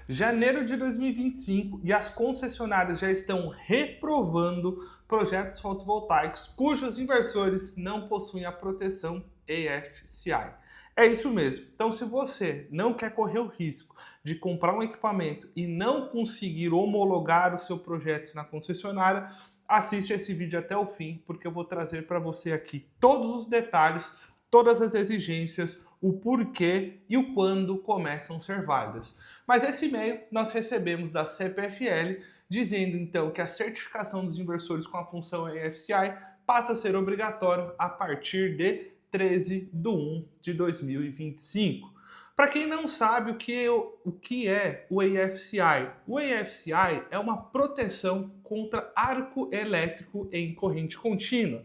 Janeiro de 2025 e as concessionárias já estão reprovando projetos fotovoltaicos cujos inversores não possuem a proteção EFCI. É isso mesmo. Então, se você não quer correr o risco de comprar um equipamento e não conseguir homologar o seu projeto na concessionária, assiste esse vídeo até o fim, porque eu vou trazer para você aqui todos os detalhes, todas as exigências, o porquê e o quando começam a ser válidas. Mas esse e-mail nós recebemos da CPFL, dizendo então que a certificação dos inversores com a função EFCI passa a ser obrigatório a partir de 13 de 1 de 2025. Para quem não sabe o que é o EFCI é uma proteção contra arco elétrico em corrente contínua.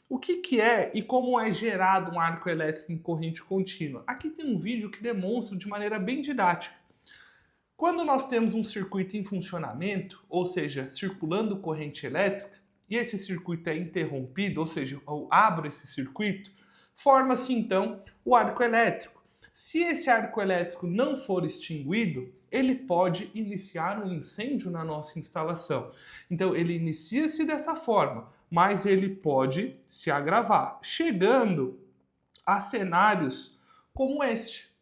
O que é e como é gerado um arco elétrico em corrente contínua? Aqui tem um vídeo que demonstra de maneira bem didática. Quando nós temos um circuito em funcionamento, ou seja, circulando corrente elétrica, e esse circuito é interrompido, ou seja, eu abro esse circuito, forma-se então o arco elétrico. Se esse arco elétrico não for extinguido, ele pode iniciar um incêndio na nossa instalação. Então ele inicia-se dessa forma, mas ele pode se agravar, chegando a cenários como este.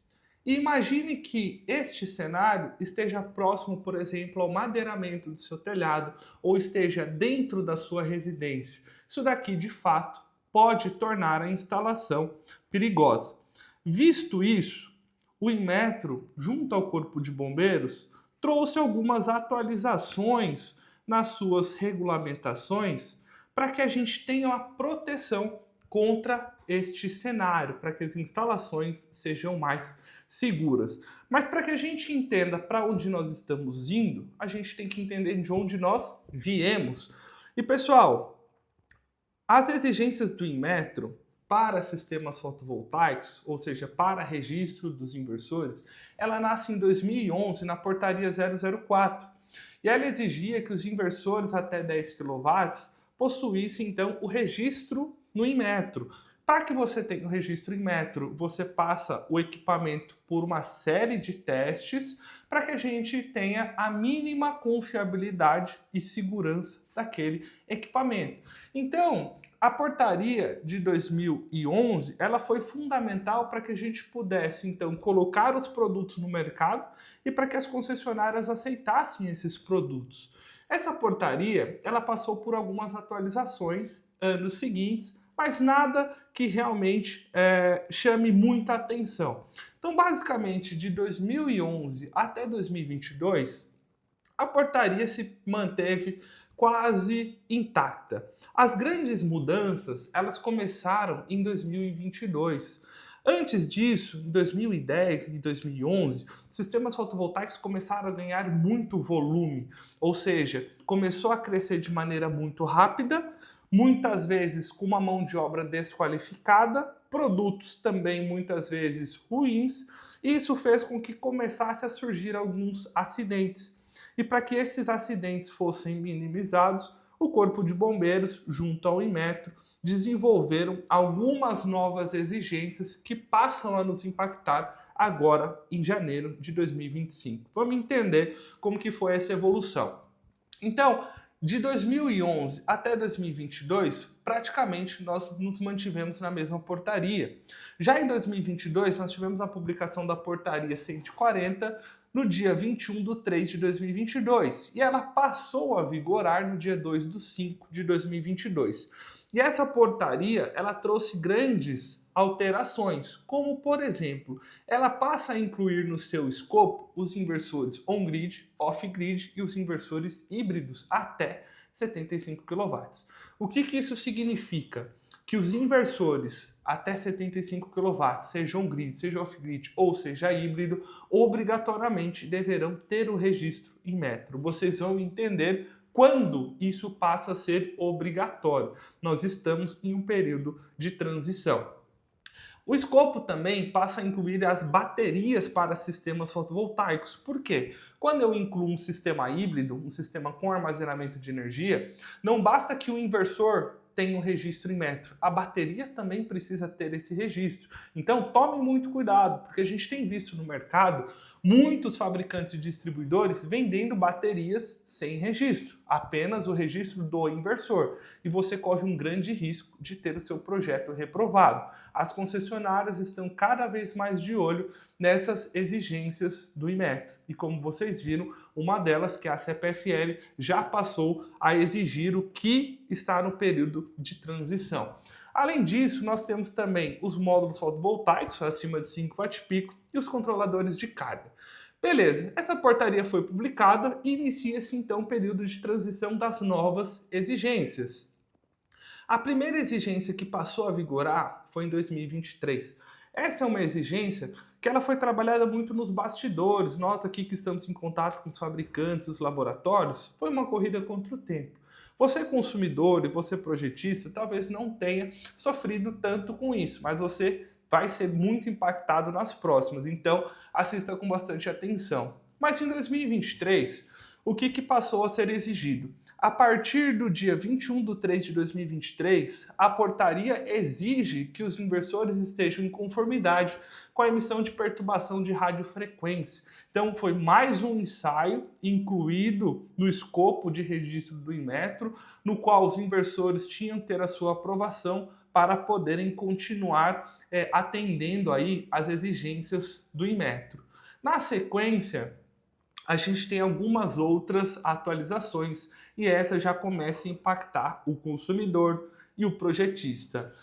E imagine que este cenário esteja próximo, por exemplo, ao madeiramento do seu telhado ou esteja dentro da sua residência. Isso daqui, de fato, pode tornar a instalação perigosa. Visto isso, o Inmetro, junto ao Corpo de Bombeiros, trouxe algumas atualizações nas suas regulamentações para que a gente tenha uma proteção contra este cenário, para que as instalações sejam mais seguras. Mas para que a gente entenda para onde nós estamos indo, a gente tem que entender de onde nós viemos. E pessoal, as exigências do Inmetro para sistemas fotovoltaicos, ou seja, para registro dos inversores, ela nasce em 2011 na portaria 004. E ela exigia que os inversores até 10 kW possuíssem então o registro no Inmetro. Para que você tenha o registro Inmetro, você passa o equipamento por uma série de testes para que a gente tenha a mínima confiabilidade e segurança daquele equipamento. Então, a portaria de 2011, ela foi fundamental para que a gente pudesse então colocar os produtos no mercado e para que as concessionárias aceitassem esses produtos. Essa portaria, ela passou por algumas atualizações anos seguintes, mas nada que realmente chame muita atenção. Então, basicamente, de 2011 até 2022, a portaria se manteve quase intacta. As grandes mudanças, elas começaram em 2022. Antes disso, em 2010 e 2011, sistemas fotovoltaicos começaram a ganhar muito volume, ou seja, começou a crescer de maneira muito rápida, muitas vezes com uma mão de obra desqualificada, produtos também muitas vezes ruins, e isso fez com que começasse a surgir alguns acidentes. E para que esses acidentes fossem minimizados, o Corpo de Bombeiros, junto ao Inmetro, desenvolveram algumas novas exigências que passam a nos impactar agora em janeiro de 2025. Vamos entender como que foi essa evolução. Então, de 2011 até 2022, praticamente nós nos mantivemos na mesma portaria. Já em 2022, nós tivemos a publicação da portaria 140 no dia 21 de 3 de 2022 e ela passou a vigorar no dia 2 de 5 de 2022. E essa portaria, ela trouxe grandes alterações, como por exemplo, ela passa a incluir no seu escopo os inversores on-grid, off-grid e os inversores híbridos até 75 kW. O que isso significa? Que os inversores até 75 kW, seja on-grid, seja off-grid ou seja híbrido, obrigatoriamente deverão ter o registro Inmetro. Vocês vão entender quando isso passa a ser obrigatório. Nós estamos em um período de transição. O escopo também passa a incluir as baterias para sistemas fotovoltaicos. Por quê? Quando eu incluo um sistema híbrido, um sistema com armazenamento de energia, não basta que o inversor tem um registro em metro. A bateria também precisa ter esse registro. Então tome muito cuidado, porque a gente tem visto no mercado muitos fabricantes e distribuidores vendendo baterias sem registro, apenas o registro do inversor. E você corre um grande risco de ter o seu projeto reprovado. As concessionárias estão cada vez mais de olho nessas exigências do Inmetro. E como vocês viram, uma delas, que é a CPFL, já passou a exigir o que está no período de transição. Além disso, nós temos também os módulos fotovoltaicos acima de 5 watt-pico e os controladores de carga. Beleza, essa portaria foi publicada e inicia-se então o período de transição das novas exigências. A primeira exigência que passou a vigorar foi em 2023. Essa é uma exigência que ela foi trabalhada muito nos bastidores. Nota aqui que estamos em contato com os fabricantes, os laboratórios. Foi uma corrida contra o tempo. Você consumidor e você projetista talvez não tenha sofrido tanto com isso, mas você vai ser muito impactado nas próximas. Então, assista com bastante atenção. Mas em 2023, o que passou a ser exigido? A partir do dia 21/3/2023, a portaria exige que os inversores estejam em conformidade com a emissão de perturbação de radiofrequência. Então, foi mais um ensaio incluído no escopo de registro do Inmetro, no qual os inversores tinham que ter a sua aprovação para poderem continuar atendendo aí as exigências do Inmetro. Na sequência, a gente tem algumas outras atualizações e essa já começa a impactar o consumidor e o projetista.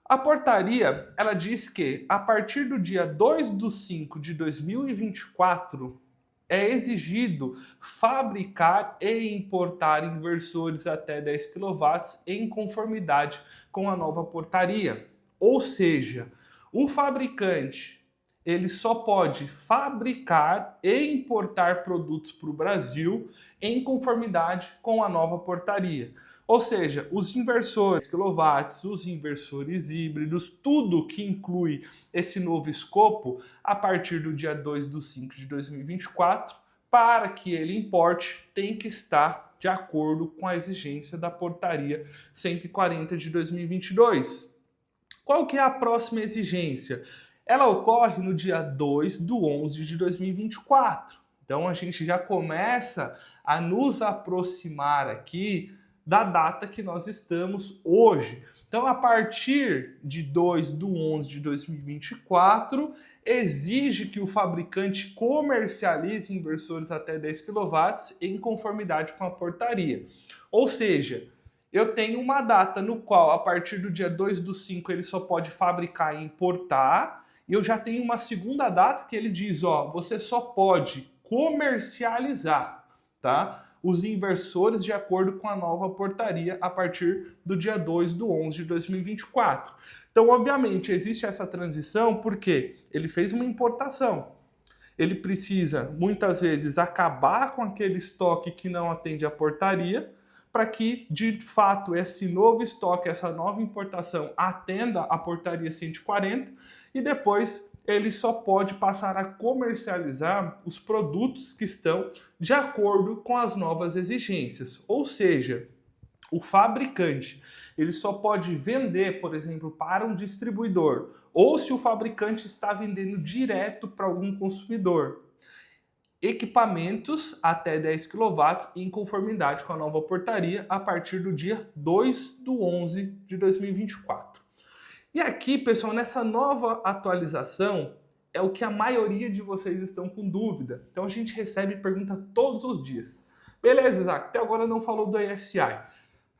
A portaria, ela diz que a partir do dia 2/5/2024 é exigido fabricar e importar inversores até 10 kW em conformidade com a nova portaria. Ou seja, o fabricante ele só pode fabricar e importar produtos para o Brasil em conformidade com a nova portaria. Ou seja, os inversores quilowatts, os inversores híbridos, tudo que inclui esse novo escopo, a partir do dia 2/5/2024, para que ele importe, tem que estar de acordo com a exigência da portaria 140 de 2022. Qual que é a próxima exigência? Ela ocorre no dia 2/11/2024. Então a gente já começa a nos aproximar aqui da data que nós estamos hoje. Então, a partir de 2/11/2024, exige que o fabricante comercialize inversores até 10 kW em conformidade com a portaria. Ou seja, eu tenho uma data no qual, a partir do dia 2/5, ele só pode fabricar e importar, e eu já tenho uma segunda data que ele diz, ó, você só pode comercializar, tá? Os inversores de acordo com a nova portaria a partir do dia 2/11/2024. Então, obviamente, existe essa transição porque ele fez uma importação. Ele precisa, muitas vezes, acabar com aquele estoque que não atende à portaria para que, de fato, esse novo estoque, essa nova importação atenda à portaria 140 e depois ele só pode passar a comercializar os produtos que estão de acordo com as novas exigências. Ou seja, o fabricante ele só pode vender, por exemplo, para um distribuidor, ou se o fabricante está vendendo direto para algum consumidor, equipamentos até 10 kW em conformidade com a nova portaria a partir do dia 2/11/2024. E aqui, pessoal, nessa nova atualização, é o que a maioria de vocês estão com dúvida. Então a gente recebe pergunta todos os dias. Beleza, Isaac, até agora não falou do EFCI.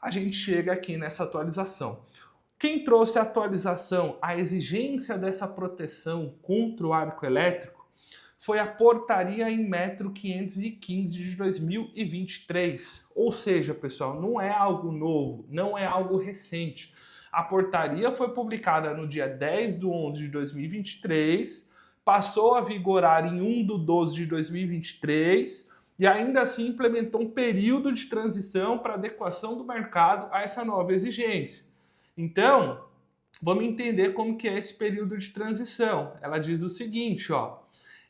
A gente chega aqui nessa atualização. Quem trouxe a atualização, a exigência dessa proteção contra o arco elétrico, foi a portaria Inmetro 515 de 2023. Ou seja, pessoal, não é algo novo, não é algo recente. A portaria foi publicada no dia 10/11/2023, passou a vigorar em 1/12/2023 e ainda assim implementou um período de transição para adequação do mercado a essa nova exigência. Então, vamos entender como que é esse período de transição. Ela diz o seguinte, ó,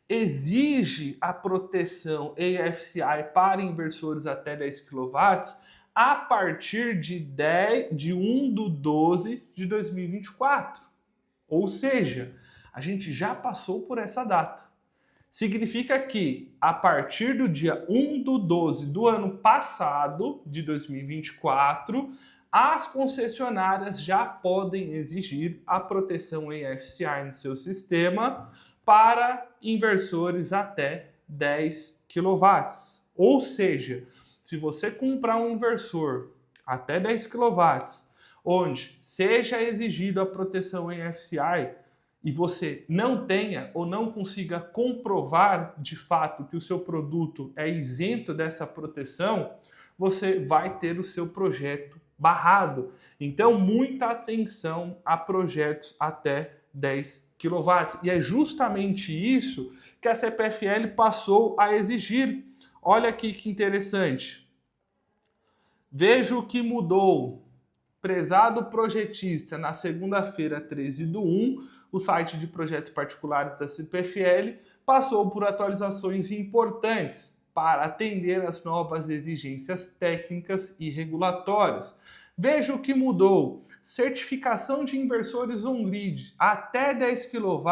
exige a proteção EFCI para inversores até 10 kW a partir de 1/12 de 2024. Ou seja, a gente já passou por essa data. Significa que, a partir do dia 1/12 do ano passado, de 2024, as concessionárias já podem exigir a proteção AFCI no seu sistema para inversores até 10 kW. Ou seja, se você comprar um inversor até 10 kW, onde seja exigido a proteção AFCI, e você não tenha ou não consiga comprovar de fato que o seu produto é isento dessa proteção, você vai ter o seu projeto barrado. Então, muita atenção a projetos até 10 kW. E é justamente isso que a CPFL passou a exigir. Olha aqui que interessante. Veja o que mudou. Prezado projetista, na segunda-feira, 13/1, o site de projetos particulares da CPFL passou por atualizações importantes para atender às novas exigências técnicas e regulatórias. Veja o que mudou. Certificação de inversores on-grid até 10 kW,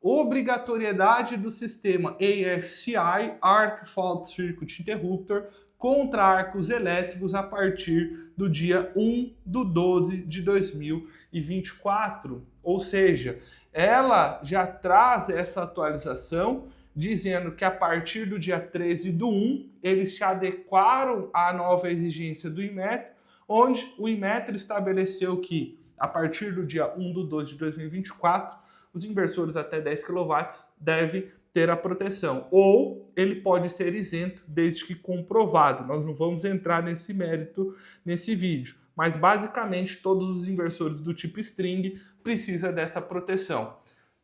obrigatoriedade do sistema AFCI, Arc Fault Circuit Interrupter, contra arcos elétricos a partir do dia 1/12 de 2024. Ou seja, ela já traz essa atualização dizendo que a partir do dia 13/1 eles se adequaram à nova exigência do Inmetro, onde o Inmetro estabeleceu que a partir do dia 1/12 de 2024 os inversores até 10 kW devem ter a proteção, ou ele pode ser isento desde que comprovado. Nós não vamos entrar nesse mérito nesse vídeo, mas basicamente todos os inversores do tipo string precisam dessa proteção.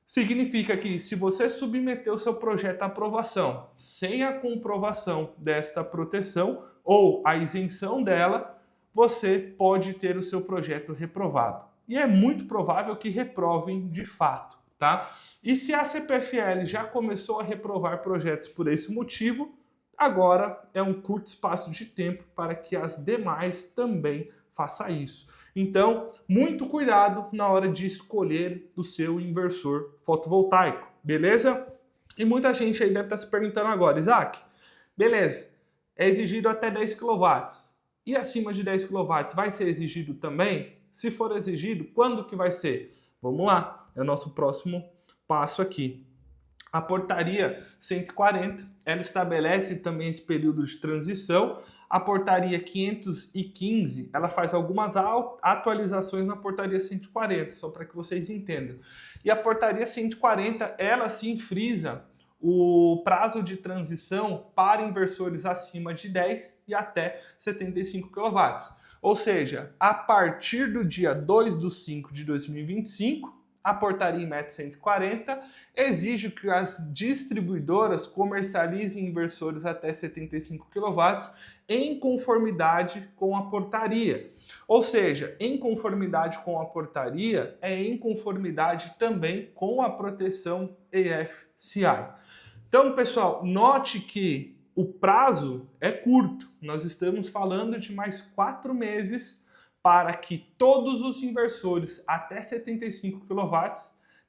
Significa que se você submeter o seu projeto à aprovação sem a comprovação desta proteção ou a isenção dela, você pode ter o seu projeto reprovado. E é muito provável que reprovem de fato. Tá? E se a CPFL já começou a reprovar projetos por esse motivo, agora é um curto espaço de tempo para que as demais também façam isso. Então, muito cuidado na hora de escolher o seu inversor fotovoltaico, beleza? E muita gente aí deve estar se perguntando agora, Isaac, beleza, é exigido até 10 kW. E acima de 10 kW vai ser exigido também? Se for exigido, quando que vai ser? Vamos lá. É o nosso próximo passo aqui. A portaria 140, ela estabelece também esse período de transição. A portaria 515, ela faz algumas atualizações na portaria 140, só para que vocês entendam. E a portaria 140, ela sim frisa o prazo de transição para inversores acima de 10 e até 75 kW. Ou seja, a partir do dia 2/5 de 2025, a portaria Inmetro 140 exige que as distribuidoras comercializem inversores até 75 kW em conformidade com a portaria. Ou seja, em conformidade com a portaria é em conformidade também com a proteção AFCI. Então, pessoal, note que o prazo é curto. Nós estamos falando de mais 4 meses para que todos os inversores até 75 kW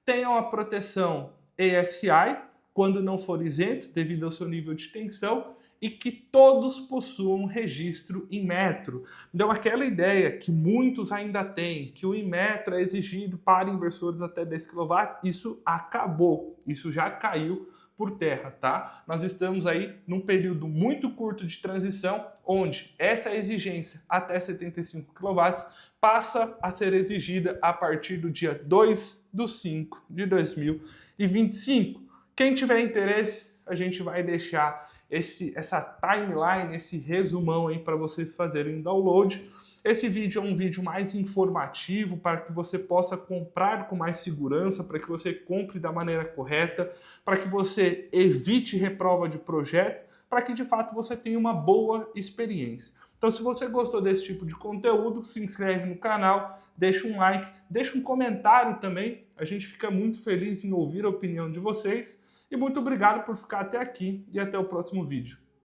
tenham a proteção AFCI, quando não for isento, devido ao seu nível de tensão, e que todos possuam registro Inmetro. Então, aquela ideia que muitos ainda têm, que o Inmetro é exigido para inversores até 10 kW, isso acabou, isso já caiu por terra, tá? Nós estamos aí num período muito curto de transição, onde essa exigência até 75 kW passa a ser exigida a partir do dia 2/5 de 2025. Quem tiver interesse, a gente vai deixar essa timeline, esse resumão aí para vocês fazerem download. Esse vídeo é um vídeo mais informativo para que você possa comprar com mais segurança, para que você compre da maneira correta, para que você evite reprova de projeto, para que de fato você tenha uma boa experiência. Então, se você gostou desse tipo de conteúdo, se inscreve no canal, deixa um like, deixa um comentário também. A gente fica muito feliz em ouvir a opinião de vocês. E muito obrigado por ficar até aqui e até o próximo vídeo.